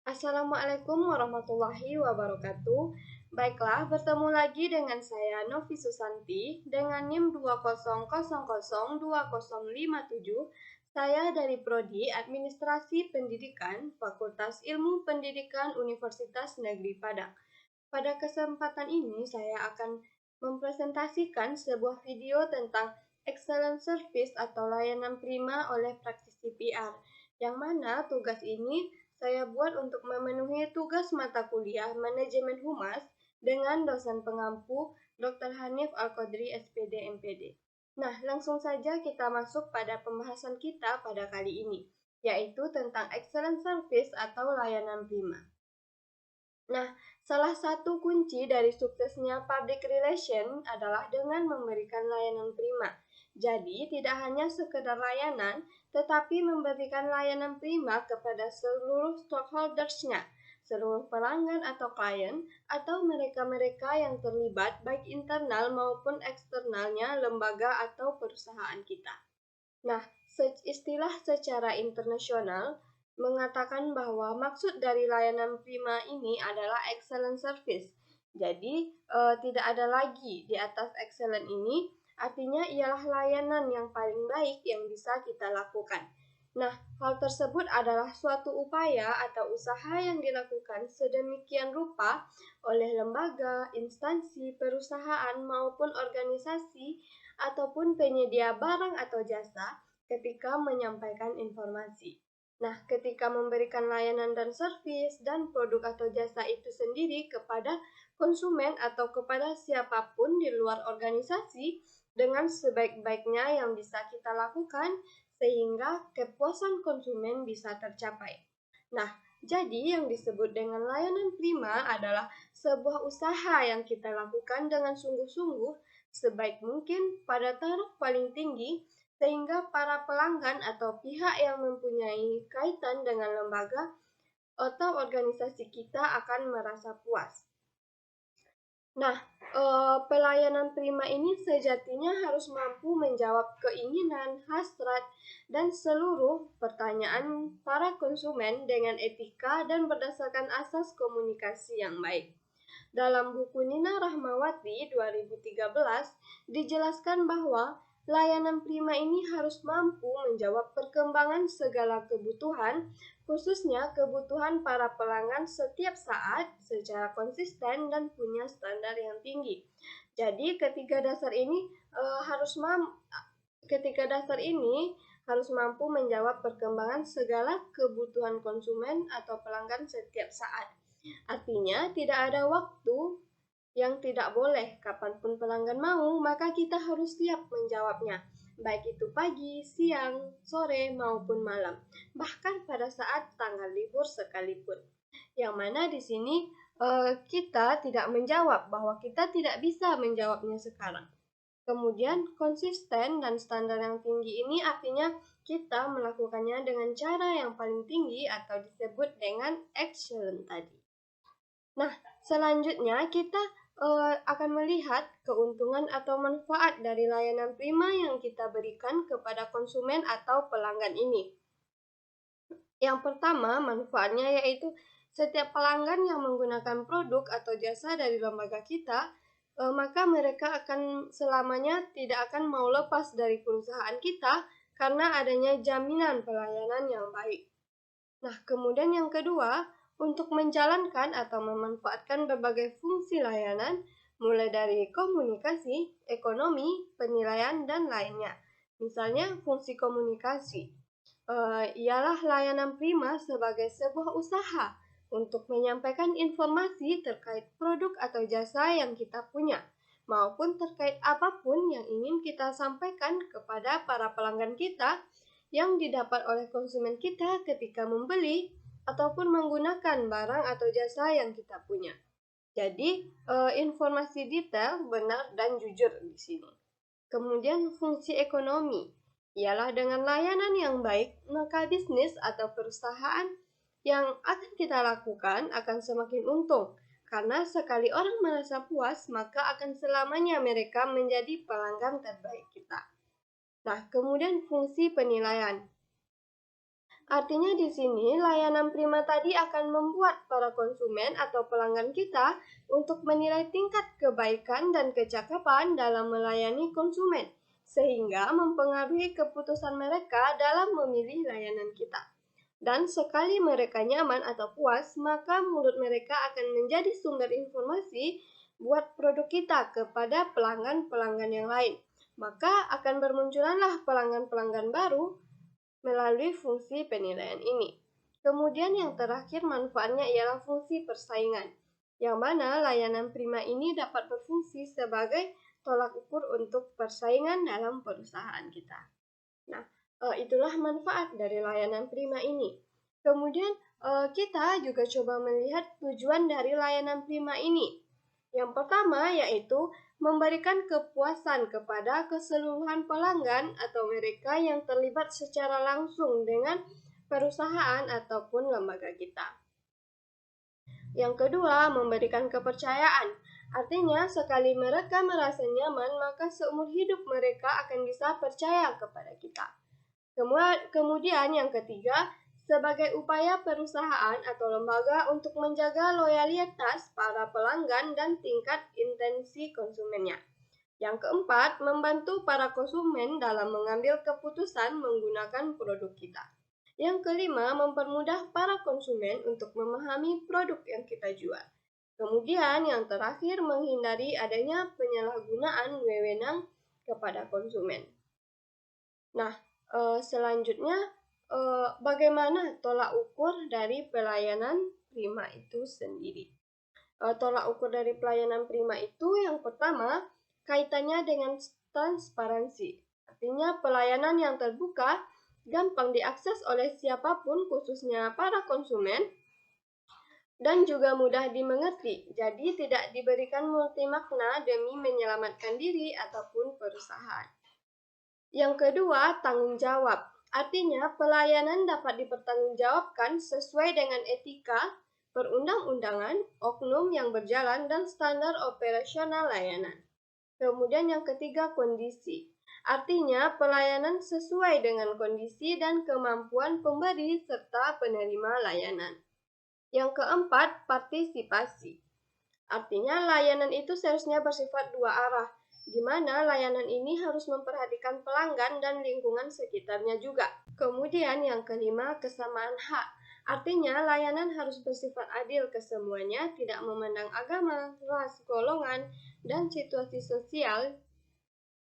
Assalamualaikum warahmatullahi wabarakatuh. Baiklah, bertemu lagi dengan saya Novi Susanti dengan NIM 200002057. Saya dari Prodi Administrasi Pendidikan, Fakultas Ilmu Pendidikan Universitas Negeri Padang. Pada kesempatan ini saya akan mempresentasikan sebuah video tentang excellent service atau layanan prima oleh praktisi PR, yang mana tugas ini saya buat untuk memenuhi tugas mata kuliah Manajemen Humas dengan dosen pengampu Dr. Hanif Al-Qadri SPD MPD. Nah, langsung saja kita masuk pada pembahasan kita pada kali ini, yaitu tentang excellent service atau layanan prima. Nah, salah satu kunci dari suksesnya public relation adalah dengan memberikan layanan prima. Jadi, tidak hanya sekedar layanan, tetapi memberikan layanan prima kepada seluruh stakeholders-nya, seluruh pelanggan atau klien, atau mereka-mereka yang terlibat baik internal maupun eksternalnya lembaga atau perusahaan kita. Nah, istilah secara internasional mengatakan bahwa maksud dari layanan prima ini adalah excellent service. Jadi, tidak ada lagi di atas excellent ini, artinya ialah layanan yang paling baik yang bisa kita lakukan. Nah, hal tersebut adalah suatu upaya atau usaha yang dilakukan sedemikian rupa oleh lembaga, instansi, perusahaan, maupun organisasi ataupun penyedia barang atau jasa ketika menyampaikan informasi. Nah, ketika memberikan layanan dan servis dan produk atau jasa itu sendiri kepada konsumen atau kepada siapapun di luar organisasi dengan sebaik-baiknya yang bisa kita lakukan sehingga kepuasan konsumen bisa tercapai. Nah, jadi yang disebut dengan layanan prima adalah sebuah usaha yang kita lakukan dengan sungguh-sungguh sebaik mungkin pada taraf paling tinggi sehingga para pelanggan atau pihak yang mempunyai kaitan dengan lembaga atau organisasi kita akan merasa puas. Nah, pelayanan prima ini sejatinya harus mampu menjawab keinginan, hasrat, dan seluruh pertanyaan para konsumen dengan etika dan berdasarkan asas komunikasi yang baik. Dalam buku Nina Rahmawati 2013 dijelaskan bahwa layanan prima ini harus mampu menjawab perkembangan segala kebutuhan, khususnya kebutuhan para pelanggan setiap saat secara konsisten dan punya standar yang tinggi. Jadi ketiga dasar ini harus mampu menjawab perkembangan segala kebutuhan konsumen atau pelanggan setiap saat. Artinya, tidak ada waktu yang tidak boleh. Kapanpun pelanggan mau, maka kita harus siap menjawabnya. Baik itu pagi, siang, sore, maupun malam. Bahkan pada saat tanggal libur sekalipun. Yang mana di sini kita tidak menjawab bahwa kita tidak bisa menjawabnya sekarang. Kemudian konsisten dan standar yang tinggi ini artinya kita melakukannya dengan cara yang paling tinggi atau disebut dengan excellent tadi. Nah, selanjutnya kita akan melihat keuntungan atau manfaat dari layanan prima yang kita berikan kepada konsumen atau pelanggan ini. Yang pertama, manfaatnya yaitu setiap pelanggan yang menggunakan produk atau jasa dari lembaga kita, maka mereka akan selamanya tidak akan mau lepas dari perusahaan kita karena adanya jaminan pelayanan yang baik. Nah, kemudian yang kedua, untuk menjalankan atau memanfaatkan berbagai fungsi layanan, mulai dari komunikasi, ekonomi, penilaian, dan lainnya. Misalnya, fungsi komunikasi ialah layanan prima sebagai sebuah usaha untuk menyampaikan informasi terkait produk atau jasa yang kita punya, maupun terkait apapun yang ingin kita sampaikan kepada para pelanggan kita yang didapat oleh konsumen kita ketika membeli ataupun menggunakan barang atau jasa yang kita punya. Jadi, informasi detail, benar, dan jujur di sini. Kemudian, fungsi ekonomi ialah dengan layanan yang baik, maka bisnis atau perusahaan yang akan kita lakukan akan semakin untung. Karena sekali orang merasa puas, maka akan selamanya mereka menjadi pelanggan terbaik kita. Nah, kemudian fungsi penilaian. Artinya di sini layanan prima tadi akan membuat para konsumen atau pelanggan kita untuk menilai tingkat kebaikan dan kecakapan dalam melayani konsumen, sehingga mempengaruhi keputusan mereka dalam memilih layanan kita. Dan sekali mereka nyaman atau puas, maka mulut mereka akan menjadi sumber informasi buat produk kita kepada pelanggan-pelanggan yang lain. Maka akan bermunculanlah pelanggan-pelanggan baru melalui fungsi penilaian ini. Kemudian yang terakhir manfaatnya ialah fungsi persaingan, yang mana layanan prima ini dapat berfungsi sebagai tolak ukur untuk persaingan dalam perusahaan kita. Nah, itulah manfaat dari layanan prima ini. Kemudian kita juga coba melihat tujuan dari layanan prima ini. Yang pertama yaitu memberikan kepuasan kepada keseluruhan pelanggan atau mereka yang terlibat secara langsung dengan perusahaan ataupun lembaga kita. Yang kedua, memberikan kepercayaan. Artinya, sekali mereka merasa nyaman, maka seumur hidup mereka akan bisa percaya kepada kita. Kemudian yang ketiga, sebagai upaya perusahaan atau lembaga untuk menjaga loyalitas para pelanggan dan tingkat intensi konsumennya. Yang keempat, membantu para konsumen dalam mengambil keputusan menggunakan produk kita. Yang kelima, mempermudah para konsumen untuk memahami produk yang kita jual. Kemudian yang terakhir, menghindari adanya penyalahgunaan wewenang kepada konsumen. Nah, selanjutnya, bagaimana tolak ukur dari pelayanan prima itu sendiri? Tolak ukur dari pelayanan prima itu yang pertama, kaitannya dengan transparansi. Artinya pelayanan yang terbuka, gampang diakses oleh siapapun khususnya para konsumen, dan juga mudah dimengerti. Jadi tidak diberikan multimakna demi menyelamatkan diri ataupun perusahaan. Yang kedua, tanggung jawab. Artinya, pelayanan dapat dipertanggungjawabkan sesuai dengan etika, perundang-undangan, oknum yang berjalan, dan standar operasional layanan. Kemudian yang ketiga, kondisi. Artinya, pelayanan sesuai dengan kondisi dan kemampuan pemberi serta penerima layanan. Yang keempat, partisipasi. Artinya, layanan itu seharusnya bersifat dua arah, di mana layanan ini harus memperhatikan pelanggan dan lingkungan sekitarnya juga. Kemudian yang kelima, kesamaan hak. Artinya, layanan harus bersifat adil ke semuanya, tidak memandang agama, ras, golongan, dan situasi sosial,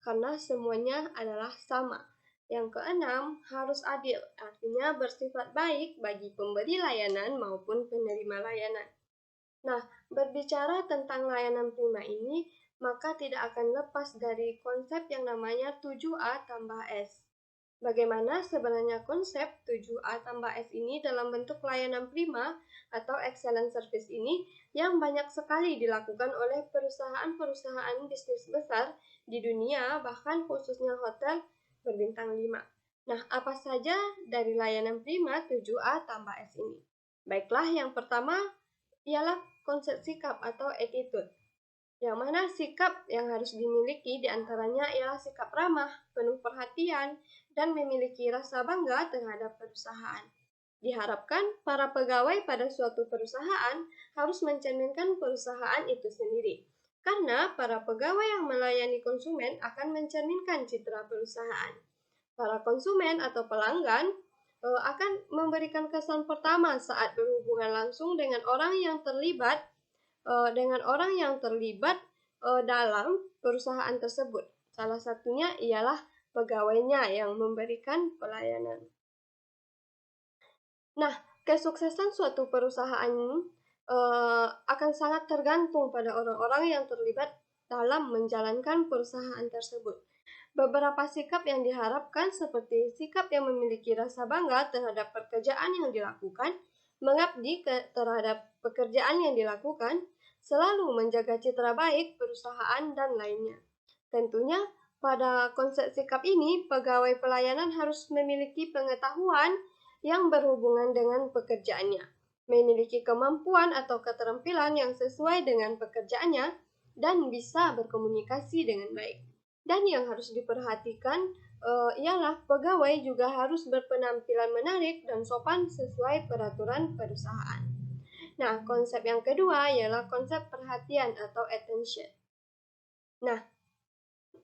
karena semuanya adalah sama. Yang keenam, harus adil, artinya bersifat baik bagi pemberi layanan maupun penerima layanan. Nah, berbicara tentang layanan prima ini, maka tidak akan lepas dari konsep yang namanya 7A tambah S. Bagaimana sebenarnya konsep 7A tambah S ini dalam bentuk layanan prima atau excellent service ini yang banyak sekali dilakukan oleh perusahaan-perusahaan bisnis besar di dunia, bahkan khususnya hotel berbintang 5. Nah, apa saja dari layanan prima 7A tambah S ini? Baiklah, yang pertama ialah konsep sikap atau attitude, yang mana sikap yang harus dimiliki diantaranya ialah sikap ramah, penuh perhatian, dan memiliki rasa bangga terhadap perusahaan. Diharapkan para pegawai pada suatu perusahaan harus mencerminkan perusahaan itu sendiri, karena para pegawai yang melayani konsumen akan mencerminkan citra perusahaan. Para konsumen atau pelanggan akan memberikan kesan pertama saat berhubungan langsung dengan orang yang terlibat dalam perusahaan tersebut. Salah satunya ialah pegawainya yang memberikan pelayanan. Nah, kesuksesan suatu perusahaan akan sangat tergantung pada orang-orang yang terlibat dalam menjalankan perusahaan tersebut. Beberapa sikap yang diharapkan seperti sikap yang memiliki rasa bangga terhadap pekerjaan yang dilakukan, mengabdi terhadap pekerjaan yang dilakukan, selalu menjaga citra baik perusahaan, dan lainnya. Tentunya, pada konsep sikap ini, pegawai pelayanan harus memiliki pengetahuan yang berhubungan dengan pekerjaannya, memiliki kemampuan atau keterampilan yang sesuai dengan pekerjaannya, dan bisa berkomunikasi dengan baik. Dan yang harus diperhatikan ialah pegawai juga harus berpenampilan menarik dan sopan sesuai peraturan perusahaan. Nah, konsep yang kedua ialah konsep perhatian atau attention. Nah,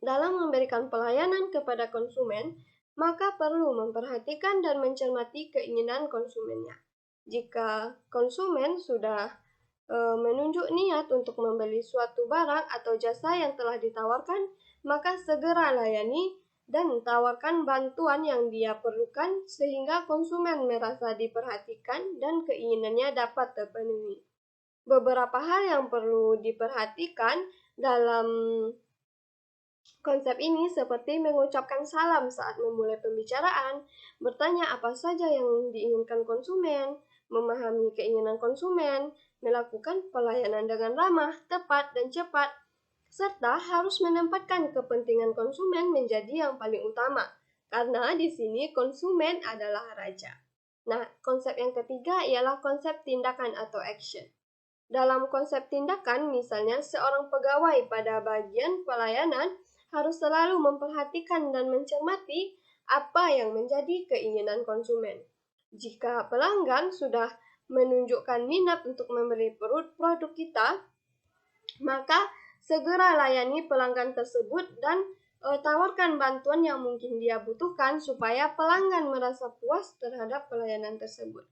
dalam memberikan pelayanan kepada konsumen, maka perlu memperhatikan dan mencermati keinginan konsumennya. Jika konsumen sudah menunjuk niat untuk membeli suatu barang atau jasa yang telah ditawarkan, maka segera layani dan tawarkan bantuan yang dia perlukan sehingga konsumen merasa diperhatikan dan keinginannya dapat terpenuhi. Beberapa hal yang perlu diperhatikan dalam konsep ini seperti mengucapkan salam saat memulai pembicaraan, bertanya apa saja yang diinginkan konsumen, memahami keinginan konsumen, melakukan pelayanan dengan ramah, tepat, dan cepat, serta harus menempatkan kepentingan konsumen menjadi yang paling utama, karena di sini konsumen adalah raja. Nah, konsep yang ketiga ialah konsep tindakan atau action. Dalam konsep tindakan, misalnya seorang pegawai pada bagian pelayanan harus selalu memperhatikan dan mencermati apa yang menjadi keinginan konsumen. Jika pelanggan sudah menunjukkan minat untuk membeli produk kita, maka segera layani pelanggan tersebut dan tawarkan bantuan yang mungkin dia butuhkan supaya pelanggan merasa puas terhadap pelayanan tersebut.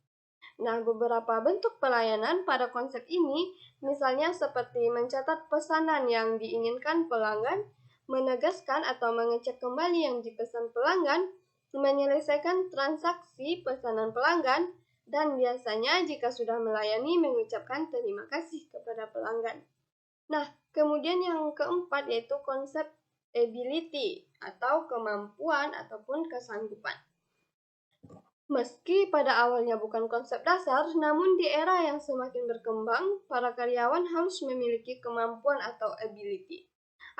Nah, beberapa bentuk pelayanan pada konsep ini, misalnya seperti mencatat pesanan yang diinginkan pelanggan, menegaskan atau mengecek kembali yang dipesan pelanggan, menyelesaikan transaksi pesanan pelanggan, dan biasanya jika sudah melayani mengucapkan terima kasih kepada pelanggan. Nah, kemudian yang keempat yaitu konsep ability atau kemampuan ataupun kesanggupan. Meski pada awalnya bukan konsep dasar, namun di era yang semakin berkembang, para karyawan harus memiliki kemampuan atau ability.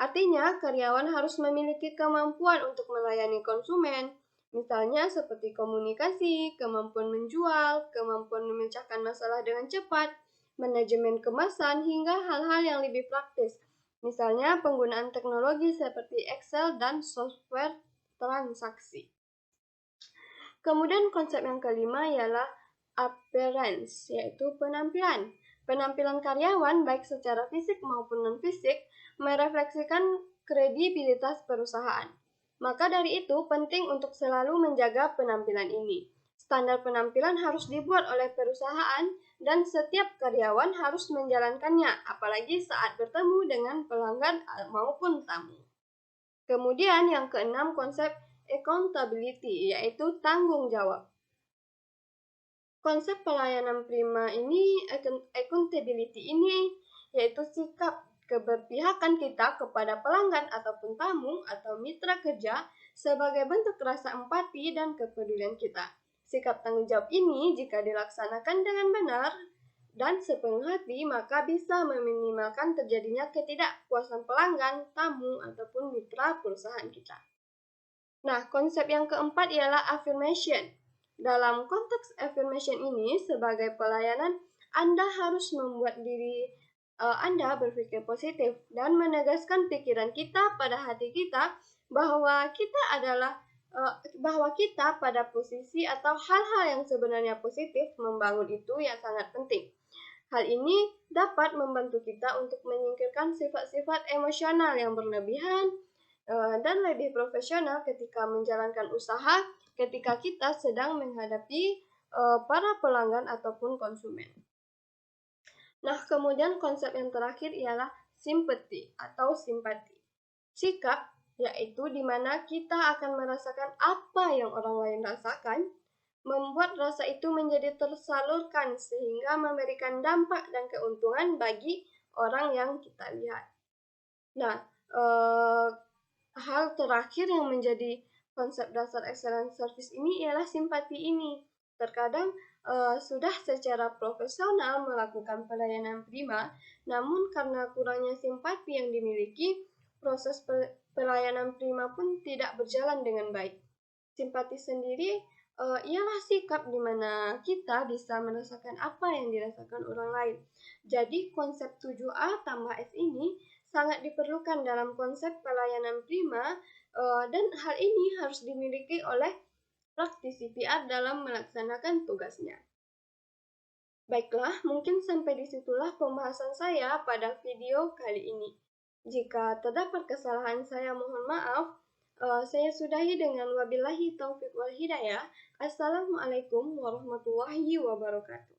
Artinya, karyawan harus memiliki kemampuan untuk melayani konsumen, misalnya seperti komunikasi, kemampuan menjual, kemampuan memecahkan masalah dengan cepat, manajemen kemasan, hingga hal-hal yang lebih praktis, misalnya penggunaan teknologi seperti Excel dan software transaksi. Kemudian konsep yang kelima ialah appearance, yaitu penampilan. Penampilan karyawan, baik secara fisik maupun non-fisik, merefleksikan kredibilitas perusahaan. Maka dari itu, penting untuk selalu menjaga penampilan ini. Standar penampilan harus dibuat oleh perusahaan dan setiap karyawan harus menjalankannya, apalagi saat bertemu dengan pelanggan maupun tamu. Kemudian yang keenam, konsep accountability, yaitu tanggung jawab. Konsep pelayanan prima ini, accountability ini, yaitu sikap keberpihakan kita kepada pelanggan ataupun tamu atau mitra kerja sebagai bentuk rasa empati dan kepedulian kita. Sikap tanggung jawab ini jika dilaksanakan dengan benar dan sepenuh hati, maka bisa meminimalkan terjadinya ketidakpuasan pelanggan, tamu, ataupun mitra perusahaan kita. Nah, konsep yang keempat ialah affirmation. Dalam konteks affirmation ini, sebagai pelayanan, Anda harus membuat diri Anda berpikir positif dan menegaskan pikiran kita pada hati kita bahwa kita pada posisi atau hal-hal yang sebenarnya positif membangun itu yang sangat penting. Hal ini dapat membantu kita untuk menyingkirkan sifat-sifat emosional yang berlebihan dan lebih profesional ketika menjalankan usaha ketika kita sedang menghadapi para pelanggan ataupun konsumen. Nah, kemudian konsep yang terakhir ialah sympathy atau simpati. Sikap yaitu di mana kita akan merasakan apa yang orang lain rasakan, membuat rasa itu menjadi tersalurkan sehingga memberikan dampak dan keuntungan bagi orang yang kita lihat. Nah, hal terakhir yang menjadi konsep dasar excellent service ini ialah simpati ini. Terkadang sudah secara profesional melakukan pelayanan prima, namun karena kurangnya simpati yang dimiliki, proses pelayanan prima pun tidak berjalan dengan baik. Simpati sendiri ialah sikap di mana kita bisa merasakan apa yang dirasakan orang lain. Jadi konsep 7A tambah S ini sangat diperlukan dalam konsep pelayanan prima Dan hal ini harus dimiliki oleh praktisi PR dalam melaksanakan tugasnya. Baiklah, mungkin sampai disitulah pembahasan saya pada video kali ini. Jika terdapat kesalahan, saya mohon maaf. Saya sudahi dengan wabillahi taufiq wal hidayah. Assalamualaikum warahmatullahi wabarakatuh.